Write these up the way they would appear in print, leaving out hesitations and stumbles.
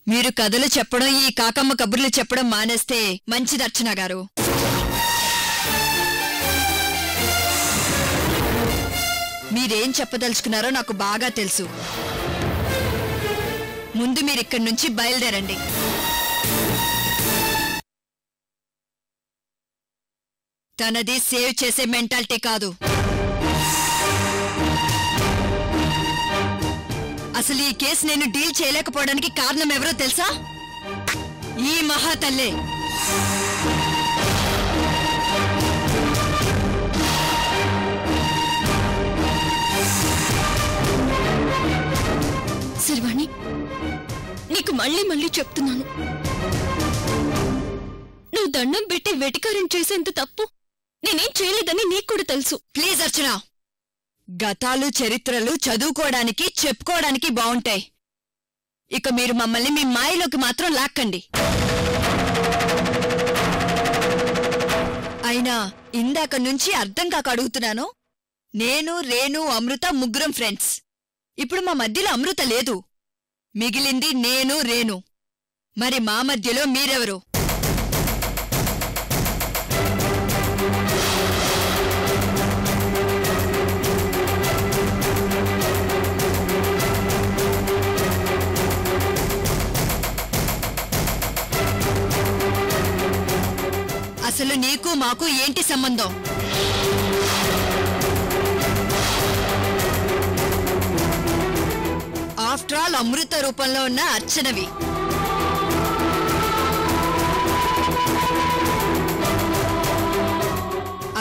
మీరు కథలు చెప్పడం ఈ కాకమ్మ కబుర్లు చెప్పడం మానేస్తే మంచిది అర్చన గారు. మీరేం చెప్పదలుచుకున్నారో నాకు బాగా తెలుసు. ముందు మీరిక్కడి నుంచి బయలుదేరండి. తనది సేవ్ చేసే మెంటాలిటీ కాదు. అసలు ఈ కేసు నేను డీల్ చేయలేకపోవడానికి కారణం ఎవరో తెలుసా? ఈ మహాతల్లే. శర్వాణి, నీకు మళ్ళీ మళ్ళీ చెప్తున్నాను, నువ్వు దండం పెట్టి వెటికారం చేసేంత తప్పు నేనేం చేయలేదని నీకు కూడా తెలుసు. ప్లీజ్ అర్చన, గతాలు చరిత్రలు చదువుకోవడానికి చెప్పుకోవడానికి బావుంటాయి. ఇక మీరు మమ్మల్ని మీ మాయలోకి మాత్రం లాక్కండి. అయినా ఇందాక నుంచి అర్థం కాక అడుగుతున్నాను. నేను, రేణు, అమృత ముగ్గురం ఫ్రెండ్స్. ఇప్పుడు మా మధ్యలో అమృత లేదు. మిగిలింది నేను, రేణు. మరి మా మధ్యలో మీరెవరు? అసలు నీకు మాకు ఏంటి సంబంధం? ఆఫ్టర్ ఆల్ అమృత రూపంలో ఉన్న అర్చనవి.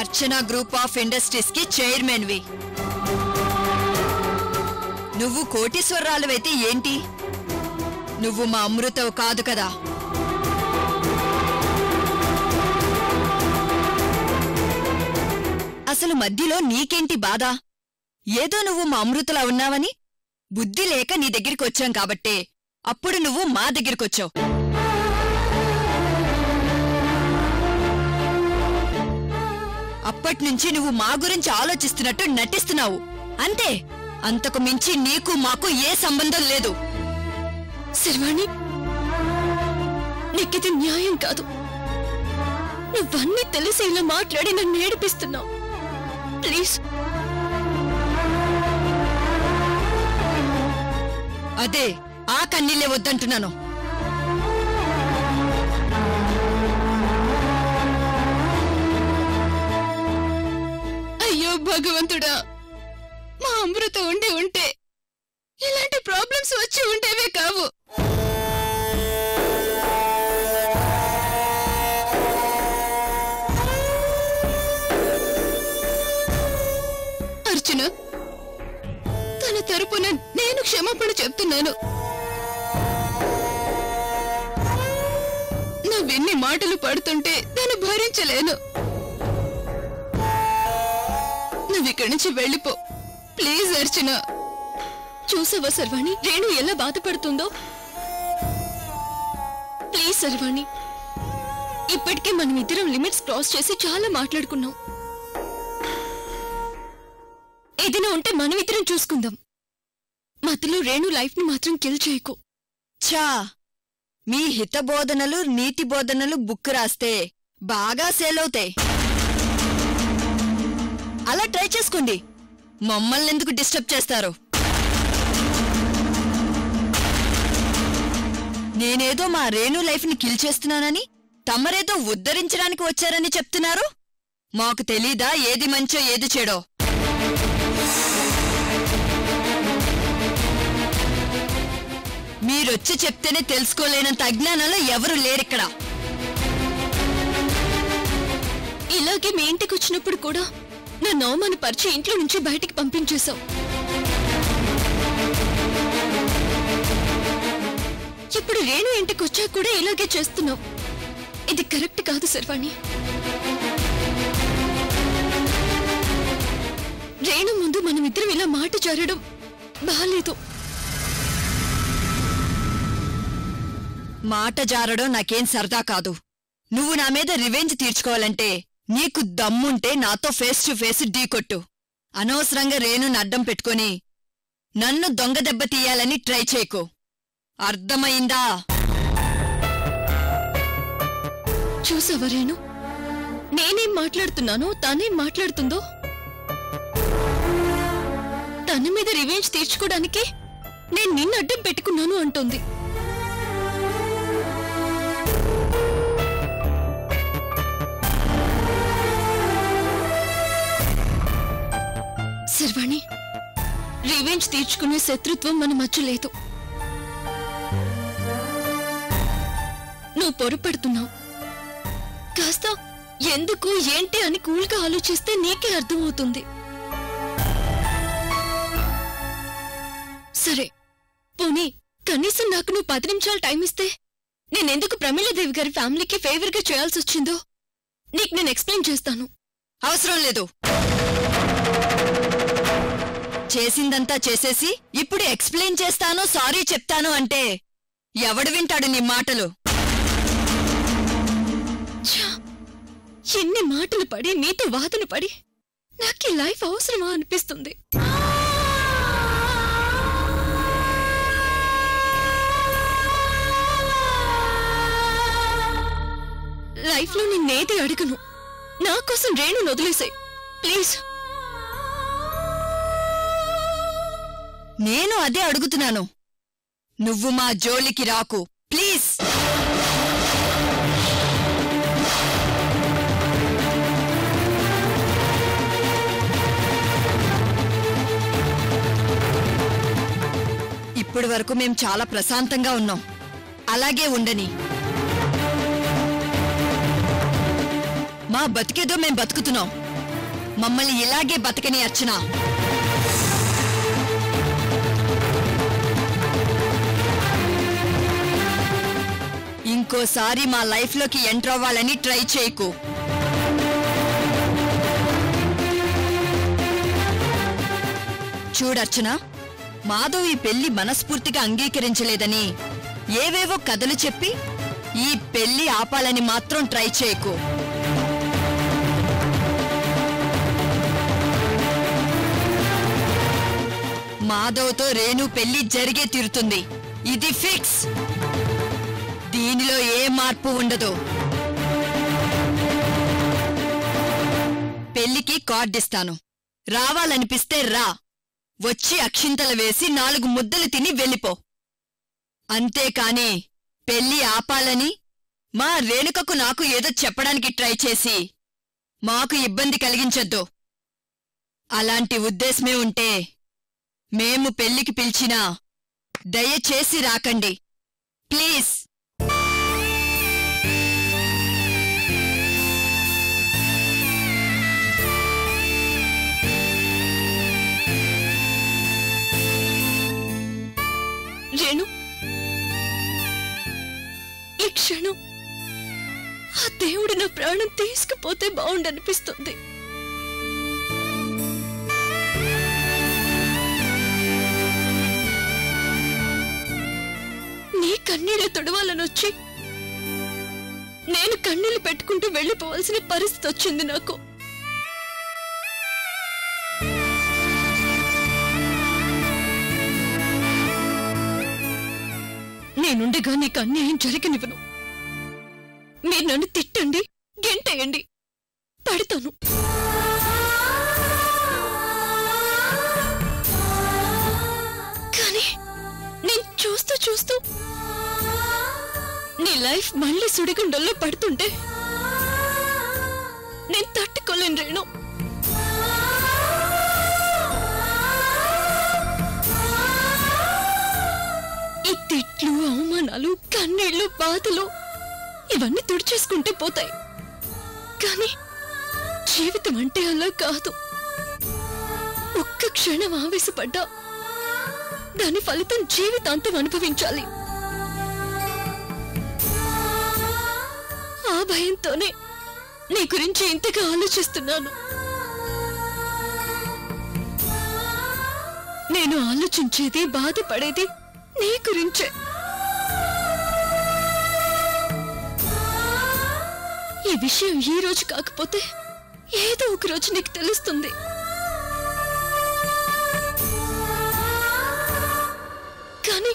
అర్చన గ్రూప్ ఆఫ్ ఇండస్ట్రీస్ కి చైర్మన్వి. నువ్వు కోటీశ్వరరాలువైతే ఏంటి? నువ్వు మా అమృతవు కాదు కదా. అసలు మధ్యలో నీకేంటి బాధ? ఏదో నువ్వు మా అమృతలా ఉన్నావని బుద్ధి లేక నీ దగ్గరికొచ్చాం కాబట్టే అప్పుడు నువ్వు మా దగ్గరికొచ్చావు. అప్పట్నుంచి నువ్వు మా గురించి ఆలోచిస్తున్నట్టు నటిస్తున్నావు అంతే. అంతకు మించి నీకు మాకు ఏ సంబంధం లేదు. శర్వాణి, నీకిది న్యాయం కాదు. నువ్వన్నీ తెలిసి ఇలా మాట్లాడి నన్ను ఏడిపిస్తున్నావు. ప్లీజ్. అదే ఆ కన్నీళ్ళే వద్దంటున్నాను. అయ్యో భగవంతుడా, మా అమృత ఉండి ఉంటే ఇలాంటి ప్రాబ్లమ్స్ వచ్చి ఉండేవే కావు. అర్చన, తన తరపున నేను క్షమాపణ చెప్తున్నాను. నువ్వెన్ని మాటలు పడుతుంటే నేను భరించలేను. నువ్విక్కడి నుంచి వెళ్ళిపో ప్లీజ్. అర్చన, చూసావా శర్వాణి రేణు ఎలా బాధపడుతుందో? ప్లీజ్ శర్వాణి, ఇప్పటికే మనమిద్దరం లిమిట్స్ క్రాస్ చేసి చాలా మాట్లాడుకున్నాం. ఏదైనా ఉంటే మనమిద్దరం చూసుకుందాం. మధ్యలో రేణు లైఫ్ ని మాత్రం కిల్ చేయకు. ఛా, మీ హితబోధనలు నీతి బోధనలు బుక్ రాస్తే బాగా సేల్ అవుతాయి. అలా ట్రై చేసుకోండి. మమ్మల్ని ఎందుకు డిస్టర్బ్ చేస్తారు? నేనేదో మా రేణు లైఫ్ ని కిల్ చేస్తున్నానని, తమరేదో ఉద్ధరించడానికి వచ్చారని చెప్తున్నారు. మాకు తెలీదా ఏది మంచో ఏది చెడో? మీరొచ్చి చెప్తేనే తెలుసుకోలేనంత అజ్ఞానంలో ఎవరు లేరిక్కడ. ఇలాగే మీ ఇంటికి వచ్చినప్పుడు కూడా నన్ను అవమానపరిచి ఇంట్లో నుంచి బయటికి పంపించేశావు. ఇప్పుడు రేణు ఇంటికి వచ్చా కూడా ఇలాగే చేస్తున్నావు. ఇది కరెక్ట్ కాదు శర్వాణి. రేణు ముందు మనమిద్దరం ఇలా మాట జారడం బాలేదు. మాట జారడం నాకేం సరదా కాదు. నువ్వు నా మీద రివెంజ్ తీర్చుకోవాలంటే నీకు దమ్ముంటే నాతో ఫేస్ టు ఫేస్ ఢీకొట్టు. అనవసరంగా రేణుని అడ్డం పెట్టుకొని నన్ను దొంగ దెబ్బ తీయాలని ట్రై చేయకు. అర్థమైందా? చూసావా రేణు, నేనేం మాట్లాడుతున్నానో తానేం మాట్లాడుతుందో. తన మీద రివెంజ్ తీర్చుకోవడానికి నేను నిన్ను అడ్డం పెట్టుకున్నాను అంటుంది. శర్వాణి, రివెంజ్ తీర్చుకునే శత్రుత్వం మన మధ్య లేదు. నువ్వు పొరపడుతున్నావు. కాస్త ఎందుకు ఏంటి అని కూల్గా ఆలోచిస్తే నీకే అర్థమవుతుంది. సరే పోనీ, కనీసం నాకు నువ్వు 10 నిమిషాలు టైం ఇస్తే నేనెందుకు ప్రమీలాదేవి గారి ఫ్యామిలీకి ఫేవర్ గా చేయాల్సి వచ్చిందో నీకు నేను ఎక్స్ప్లెయిన్ చేస్తాను. అవసరం లేదు. చేసిందంతా చేసేసి ఇప్పుడు ఎక్స్ప్లెయిన్ చేస్తాను, సారీ చెప్తాను అంటే ఎవడు వింటాడు నీ మాటలు? ఎన్ని మాటలు పడి నీతో వాదన పడి నాకు లైఫ్ అవసరమా అనిపిస్తుంది. లైఫ్ లో నిన్నేది అడగను. నా కోసం రేణు వదిలేసాయి ప్లీజ్. నేను అదే అడుగుతున్నాను. నువ్వు మా జోలికి రాకు ప్లీజ్. ఇప్పటి వరకు మేం చాలా ప్రశాంతంగా ఉన్నాం. అలాగే ఉండని. మా బతికేదో మేం బతుకుతున్నాం. మమ్మల్ని ఇలాగే బతకని అర్చన. ఇంకోసారి మా లైఫ్లోకి ఎంటర్ అవ్వాలని ట్రై చేయకు. చూడర్చన, మాధవ్ ఈ పెళ్లి మనస్ఫూర్తిగా అంగీకరించలేదని ఏవేవో కథలు చెప్పి ఈ పెళ్లి ఆపాలని మాత్రం ట్రై చేయకు. మాధవ్తో రేణు పెళ్లి జరిగే తీరుతుంది. ఇది ఫిక్స్. దీనిలో ఏ మార్పు ఉండదు. పెళ్లికి కార్డిస్తాను. రావాలనిపిస్తే రా. వచ్చి అక్షింతలు వేసి 4 ముద్దలు తిని వెళ్ళిపో. అంతేకాని పెళ్లి ఆపాలని మా రేణుకకు నాకు ఏదో చెప్పడానికి ట్రై చేసి మాకు ఇబ్బంది కలిగించొద్దు. అలాంటి ఉద్దేశమే ఉంటే మేము పెళ్లికి పిలిచినా దయచేసి రాకండి ప్లీజ్. రేణు, ఈ క్షణం ఆ దేవుడు నా ప్రాణం తీసుకుపోతే బాగుండనిపిస్తుంది. నీ కన్నీళ్లు తొడవాలనొచ్చి నేను కన్నీళ్లు పెట్టుకుంటూ వెళ్లిపోవాల్సిన పరిస్థితి వచ్చింది నాకు. నేనుండగా నీకు అన్యాయం జరగనివ్వను. మీరు నన్ను తిట్టండి, గెంటేయండి, పడతాను. కానీ నేను చూస్తూ చూస్తూ నీ లైఫ్ మళ్ళీ సుడిగుండల్లో పడుతుంటే నేను తట్టుకోలేను రేణు. ఈ తిట్లు, అవమానాలు, కన్నీళ్లు, బాధలు ఇవన్నీ తుడిచేసుకుంటే పోతాయి. కానీ జీవితం అంటే అలా కాదు. ఒక్క క్షణం ఆవేశపడ్డా దాని ఫలితం జీవితాంతం అనుభవించాలి. ఆ భయంతోనే నీ గురించి ఇంతగా ఆలోచిస్తున్నాను. నేను ఆలోచించేది, బాధపడేది నీ గురించే. ఈ విషయం ఈ రోజు కాకపోతే ఏదో ఒక రోజు నీకు తెలుస్తుంది. కానీ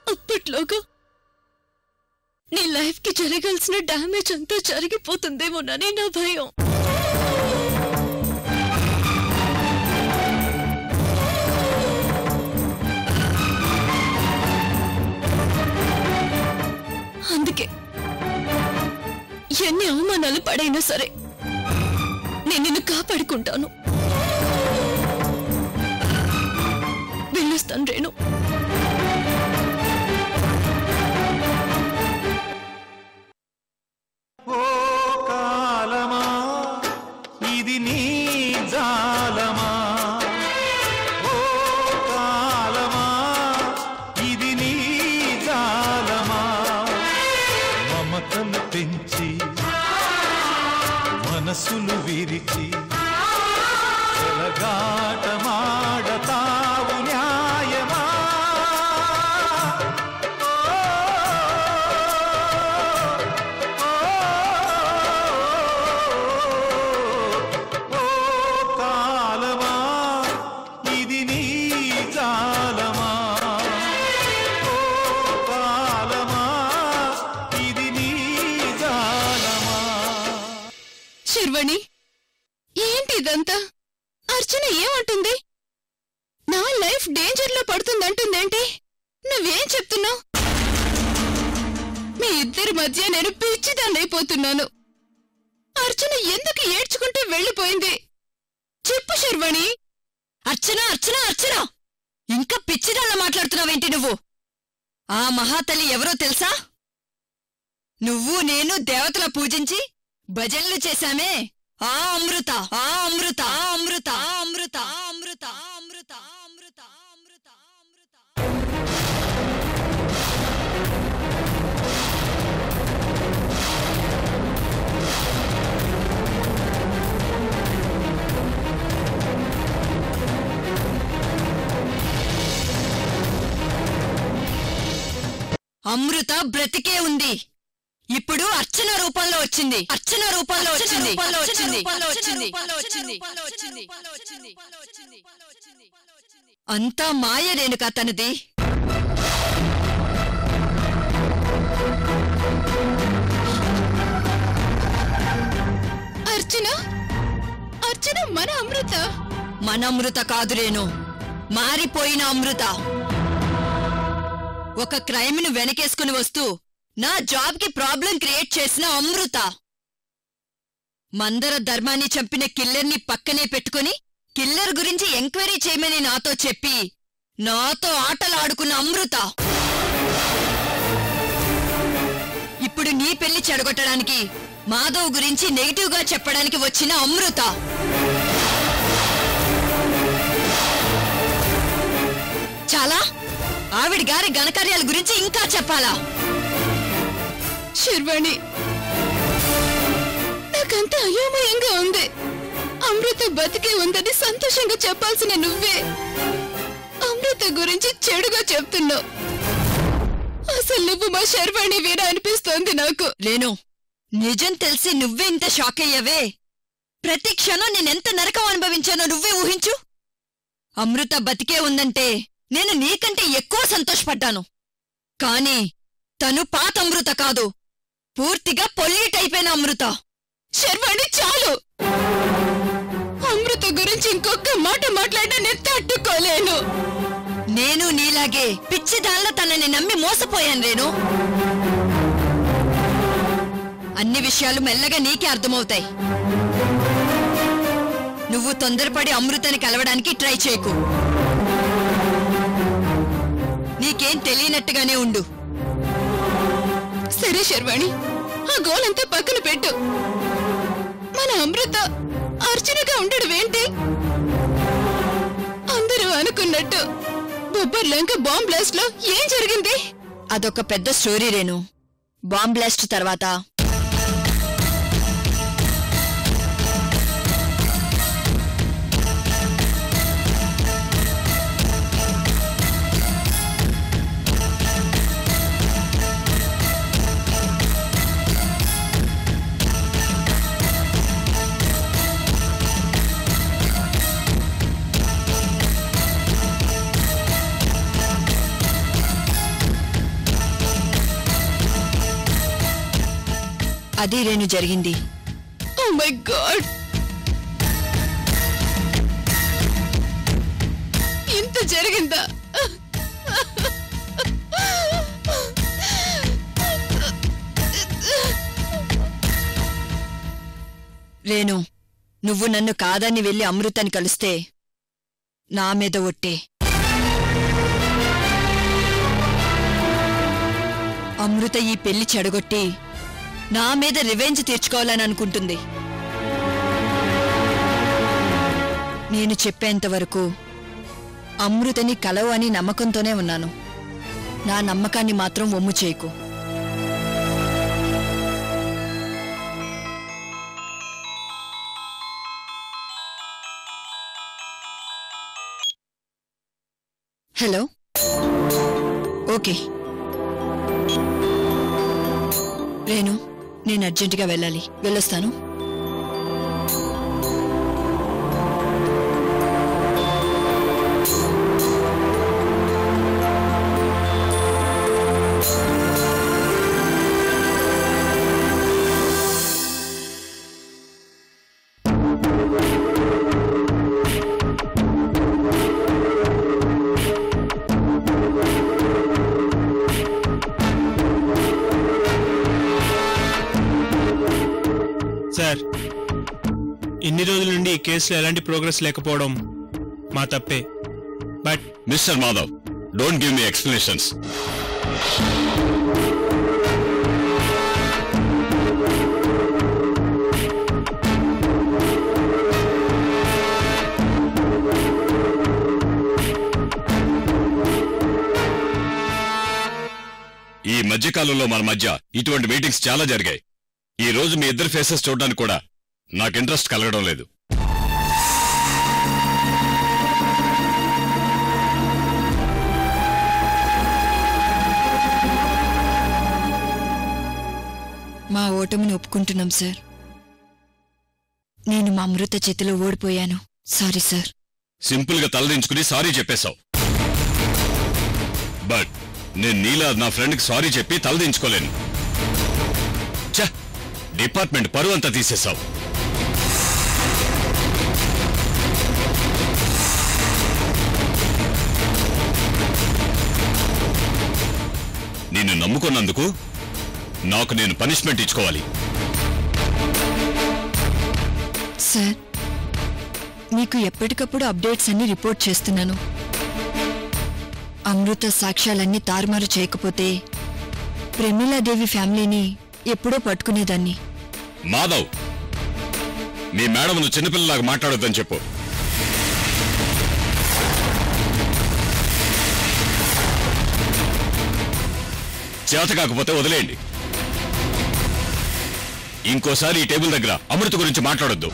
అప్పట్లోగా నీ లైఫ్ కి జరగాల్సిన డ్యామేజ్ అంతా జరిగిపోతుందేమోనని నా భయం. అందుకే ఎన్ని అవమానాలు పడైనా సరే నేను నిన్ను కాపాడుకుంటాను. వెళ్ళొస్తాను రేణు. ఓ కాలమా ఇది నీ జాలమా, ఓ కాలమా ఇది నీ జాలమా, మమతలు పెంచి మనసులు విరిచి చెలగాటమాడతావు న్యాయమా. శర్వణి, ఏంటి ఇదంతా? అర్చన ఏమంటుంది? నా లైఫ్ డేంజర్ లో పడుతుందంటుందేంటి? నువ్వేం చెప్తున్నావు? మీ ఇద్దరి మధ్య నేను పిచ్చిదాన్నైపోతున్నాను. అర్చన ఎందుకు ఏడ్చుకుంటూ వెళ్ళిపోయింది? చెప్పు శర్వణి. అర్చన అర్చన అర్చన, ఇంకా పిచ్చిదాన్న మాట్లాడుతున్నావేంటి నువ్వు? ఆ మహాతల్లి ఎవరో తెలుసా? నువ్వు నేను దేవతల పూజించి భజనలు చేశామే ఆ అమృత, ఆ అమృత, ఆ అమృత, ఆ అమృత, ఆ అమృత, ఆ అమృత, ఆ అమృత, ఆ అమృత, ఆ అమృత. అమృత బ్రతికే ఉంది. ఇప్పుడు అర్చన రూపంలో వచ్చింది. అర్చన రూపంలో వచ్చింది. అంతా మాయ రేణుకా తనది. అర్చన అర్చన మన అమృత. మన అమృత కాదు రేణు, మారిపోయిన అమృత. ఒక క్రైమ్ ను వెనకేసుకుని వస్తూ నా జాబ్ కి ప్రాబ్లం క్రియేట్ చేసిన అమృత. మందర ధర్మాన్ని చంపిన కిల్లర్ని పక్కనే పెట్టుకుని కిల్లర్ గురించి ఎంక్వైరీ చేయమని నాతో చెప్పి నాతో ఆటలాడుకున్న అమృత. ఇప్పుడు నీ పెళ్లి చెడగొట్టడానికి మాధవ్ గురించి నెగిటివ్ గా చెప్పడానికి వచ్చిన అమృత. చాలా ఆవిడ గారి ఘనకార్యాల గురించి ఇంకా చెప్పాలా? శర్వాణి, నాకంత అయోమయంగా ఉంది. అమృత బతికే ఉందని సంతోషంగా చెప్పాల్సిన నువ్వే అమృత గురించి చెడుగా చెప్తున్నావు. అసలు నువ్వు మా శర్వాణి వీరా అనిపిస్తోంది నాకు. లేను, నిజం తెలిసి నువ్వే ఇంత షాక్ అయ్యావే. ప్రతి క్షణం నేనెంత నరకం అనుభవించానో నువ్వే ఊహించు. అమృత బతికే ఉందంటే నేను నీకంటే ఎక్కువ సంతోషపడ్డాను. కాని తను పాత అమృత కాదు, పూర్తిగా పొల్యూట్ అయిపోయిన అమృత. శర్వాణి చాలు. అమృత గురించి ఇంకొక మాట మాట్లాడినా నేను తట్టుకోలేను. నేను నీలాగే పిచ్చిదాన్ల తనని నమ్మి మోసపోయాను రేణు. అన్ని విషయాలు మెల్లగా నీకే అర్థమవుతాయి. నువ్వు తొందరపడి అమృతని కలవడానికి ట్రై చేయకు. నీకేం తెలియనట్టుగానే ఉండు. సరే శర్వాణి, ఆ గోలంతా పక్కన పెట్టు. మన అమృత అర్చనగా ఉండడమేంటి? అందరూ అనుకున్నట్టు బొబ్బర్లంక బాంబ్ బ్లాస్ట్ లో ఏం జరిగింది? అదొక పెద్ద స్టోరీ రేణు. బాంబ్ బ్లాస్ట్ తర్వాత అది రేణు జరిగింది. ఓ మై గాడ్, ఇంత జరిగిందా? రేణు, నువ్వు నన్ను కాదని వెళ్ళి అమృతని కలిస్తే నా మీద ఒట్టే. అమృత ఈ పెళ్లి చెడగొట్టి నా మీద రివెంజ్ తీర్చుకోవాలని అనుకుంటుంది. నేను చెప్పేంతవరకు అమృతని కలవు అని నమ్మకంతోనే ఉన్నాను. నా నమ్మకాన్ని మాత్రం వమ్ము చేయకు. హలో, ఓకే రేణు, నేను అర్జెంటుగా వెళ్ళాలి. వెళ్ళొస్తాను. సార్, ఇన్ని రోజుల నుండి ఈ కేసులో ఎలాంటి ప్రోగ్రెస్ లేకపోవడం మా తప్పే. But mister Madhav, don't give me explanations. ఈ మధ్యకాలంలో మన మధ్య ఇటువంటి మీటింగ్స్ చాలా జరిగాయి. ఈ రోజు మీ ఇద్దరు ఫేసెస్ చూడడానికి కూడా నాకు ఇంట్రెస్ట్ కలగడం లేదు. మా ఓటమిని ఒప్పుకుంటున్నాం సార్. నేను మా అమృత చేతిలో ఓడిపోయాను. Sorry sir. సింపుల్ గా తలదించుకుని సారీ చెప్పేశావు. బట్ నేను నీలా నా ఫ్రెండ్కి సారీ చెప్పి తలదించుకోలేను. డిపార్ట్మెంట్ పరువు అంతా తీసేశావు. నిన్ను నమ్ముకున్నందుకు నాకు నేను పనిష్మెంట్ ఇచ్చుకోవాలి. సార్, మీకు ఎప్పటికప్పుడు అప్డేట్స్ అన్ని రిపోర్ట్ చేస్తున్నాను. అమృత సాక్ష్యాలన్నీ తారుమారు చేయకపోతే ప్రమీలాదేవి ఫ్యామిలీని ఎప్పుడో పట్టుకునేదాన్ని. మాధవ్, మీ మేడంను చిన్నపిల్లలాగా మాట్లాడొద్దని చెప్పు. చేత కాకపోతే వదిలేయండి. ఇంకోసారి ఈ టేబుల్ దగ్గర అమృత గురించి మాట్లాడొద్దు.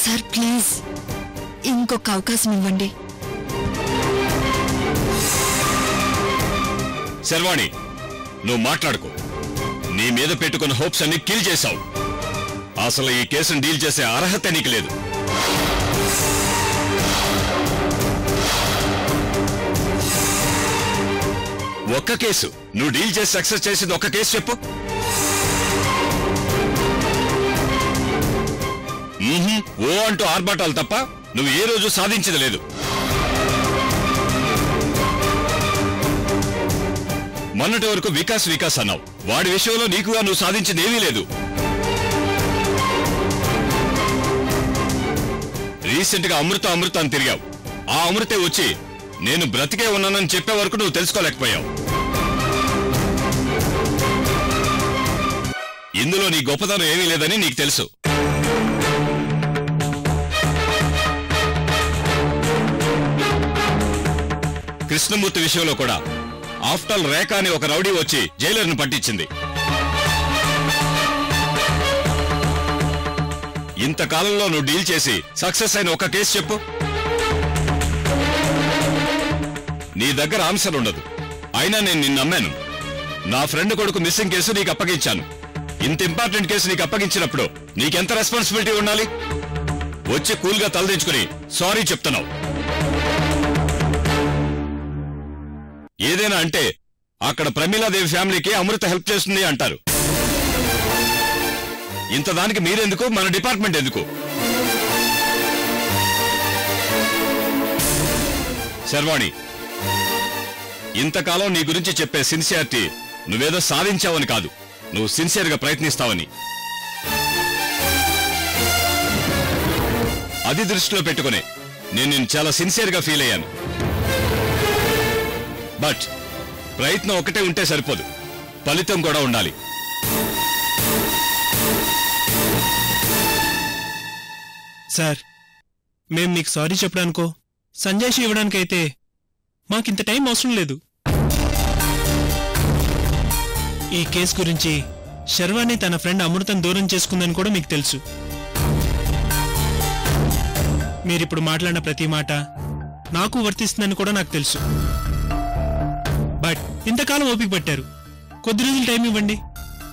సార్ ప్లీజ్, ఇంకొక అవకాశం ఇవ్వండి. శర్వాణి, నువ్వు మాట్లాడుకో. నీ మీద పెట్టుకున్న హోప్స్ అన్ని కిల్ చేశావు. అసలు ఈ కేసును డీల్ చేసే అర్హత నీకు లేదు. ఒక్క కేసు నువ్వు డీల్ చేసి సక్సెస్ చేసింది ఒక్క కేసు చెప్పు. ఓ అంటూ ఆర్భాటాలు తప్ప నువ్వు ఏ రోజు సాధించింది లేదు. మొన్నటి వరకు వికాస్ వికాస్ అన్నావు. వాడి విషయంలో నీకుగా నువ్వు సాధించింది ఏమీ లేదు. రీసెంట్ గా అమృత అమృత అని తిరిగావు. ఆ అమృతే వచ్చి నేను బ్రతికే ఉన్నానని చెప్పే వరకు నువ్వు తెలుసుకోలేకపోయావు. ఇందులో నీ గొప్పతనం ఏమీ లేదని నీకు తెలుసు. కృష్ణమూర్తి విషయంలో కూడా ఆఫ్టర్ రేఖ అని ఒక రౌడీ వచ్చి జైలర్ను పట్టించింది. ఇంతకాలంలో నువ్వు డీల్ చేసి సక్సెస్ అయిన ఒక కేసు చెప్పు. నీ దగ్గర ఆన్సర్ ఉండదు. అయినా నేను నిన్ను నమ్మాను. నా ఫ్రెండ్ కొడుకు మిస్సింగ్ కేసు నీకు అప్పగించాను. ఇంత ఇంపార్టెంట్ కేసు నీకు అప్పగించినప్పుడు నీకెంత రెస్పాన్సిబిలిటీ ఉండాలి? వచ్చి కూల్గా తలదించుకుని సారీ చెప్తున్నావు. ఏదైనా అంటే అక్కడ ప్రమీలాదేవి ఫ్యామిలీకి అమృత హెల్ప్ చేస్తుంది అంటారు. ఇంతదానికి మీరెందుకు, మన డిపార్ట్మెంట్ ఎందుకు? శర్వాణి, ఇంతకాలం నీ గురించి చెప్పే సిన్సియారిటీ నువ్వేదో సాధించావని కాదు, నువ్వు సిన్సియర్గా ప్రయత్నిస్తావని. అది దృష్టిలో పెట్టుకునే నేను నిన్ను చాలా సిన్సియర్గా ఫీల్ అయ్యాను. బట్ ప్రయత్నం ఒకటే ఉంటే సరిపోదు, ఫలితం కూడా ఉండాలి. సార్, మేం మీకు సారీ చెప్పడానికో సంజాయిషి ఇవ్వడానికైతే మాకింత టైం అవసరం లేదు. ఈ కేసు గురించి శర్వాణి తన ఫ్రెండ్ అమృతం దూరం చేసుకుందని కూడా మీకు తెలుసు. మీరిప్పుడు మాట్లాడిన ప్రతి మాట నాకు వర్తిస్తుందని కూడా నాకు తెలుసు. బట్ ఇంతకాలం ఓపిక పట్టారు, కొద్ది రోజులు టైం ఇవ్వండి.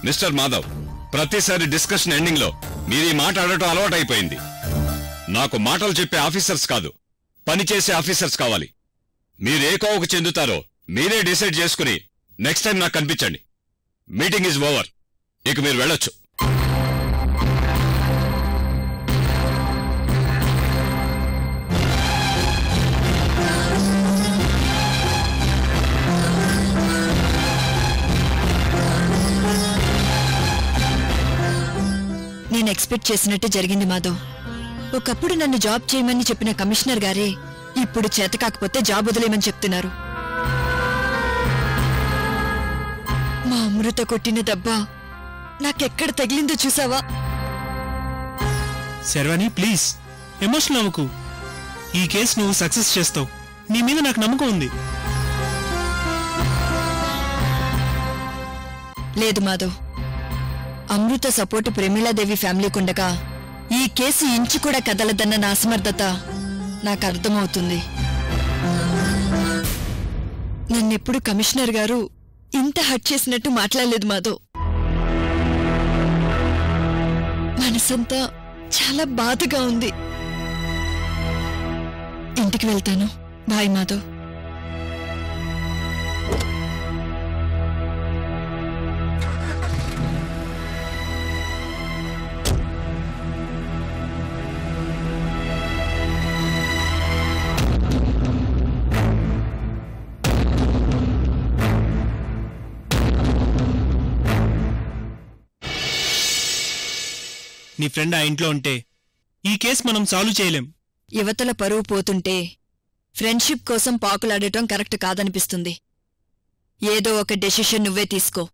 మిస్టర్ మాధవ్, ప్రతిసారి డిస్కషన్ ఎండింగ్ లో మీరు ఈ మాట ఆడటం అలవాటైపోయింది. నాకు మాటలు చెప్పే ఆఫీసర్స్ కాదు, పనిచేసే ఆఫీసర్స్ కావాలి. మీరే కోవకు చెందుతారో మీరే డిసైడ్ చేసుకుని నెక్స్ట్ టైం నాకు కనిపించండి. మీటింగ్ ఈజ్ ఓవర్, ఇక మీరు వెళ్ళొచ్చు. నేను ఎక్స్పెక్ట్ చేసినట్టు జరిగింది మాధవ్. ఒకప్పుడు నన్ను జాబ్ చేయమని చెప్పిన కమిషనర్ గారే ఇప్పుడు చేత కాకపోతే జాబ్ వదిలేయమని చెప్తున్నారు. మా అమృత కొట్టిన దెబ్బ నాకెక్కడ తగిలిందో చూసావా? శర్వాణి, ప్లీజ్ ఎమోషనల్ అవ్వకు. ఈ కేసు నువ్వు సక్సెస్ చేస్తావు, నీ మీద నాకు నమ్మకం ఉంది. లేదు మాధవ్, అమృత సపోర్టు ప్రమీలాదేవి ఫ్యామిలీకుండగా ఈ కేసు ఇంచు కూడా కదలదన్న నా అసమర్థత నాకు అర్థమవుతుంది. నన్నెప్పుడు కమిషనర్ గారు ఇంత హర్ట్ చేసినట్టు మాట్లాడలేదు మాధవ్. మనసంతా చాలా బాధగా ఉంది. ఇంటికి వెళ్తాను. బాయ్ మాధవ్. నీ ఫ్రెండ్ ఆ ఇంట్లో ఉంటే ఈ కేసు మనం సాల్వ్ చేయలేం. యువతల పరువు పోతుంటే ఫ్రెండ్షిప్ కోసం పాకులాడటం కరెక్ట్ కాదనిపిస్తుంది. ఏదో ఒక డెసిషన్ నువ్వే తీసుకో.